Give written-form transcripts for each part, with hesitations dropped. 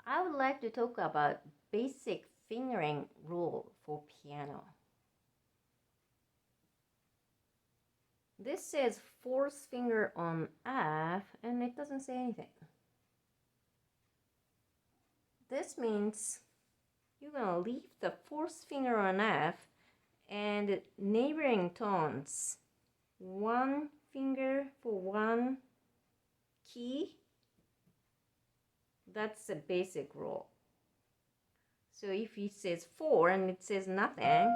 I would like to talk about basic fingering rule for piano. This says fourth finger on F and it doesn't say anything. This means you're gonna leave the fourth finger on F and neighboring tones. One finger for one key. That's the basic rule. So if it says 4 and it says nothing,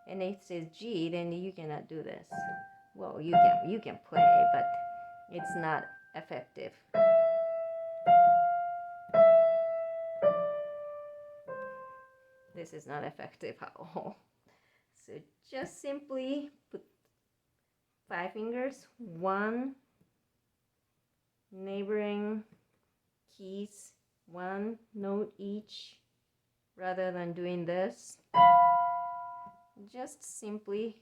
and it says G, then you cannot do this. Well, you can play, but it's not effective. This is not effective at all. So just simply put 5 fingers, one neighboring keys, one note each, rather than doing this. Just simply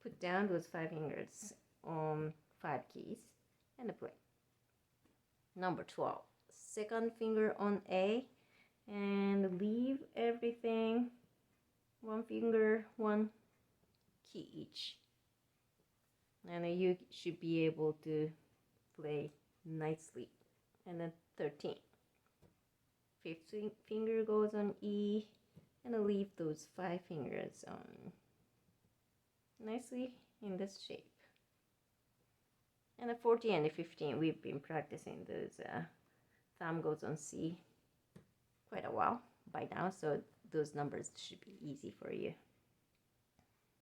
put down those 5 fingers on 5 keys and play. Number 12, second finger on A and leave everything, one finger, one key each. And you should be able to play nicely. And then 13. Fifth finger goes on E and leave those 5 fingers on nicely in this shape. And the 14 and the 15, we've been practicing those. Thumb goes on C quite a while by now, so those numbers should be easy for you.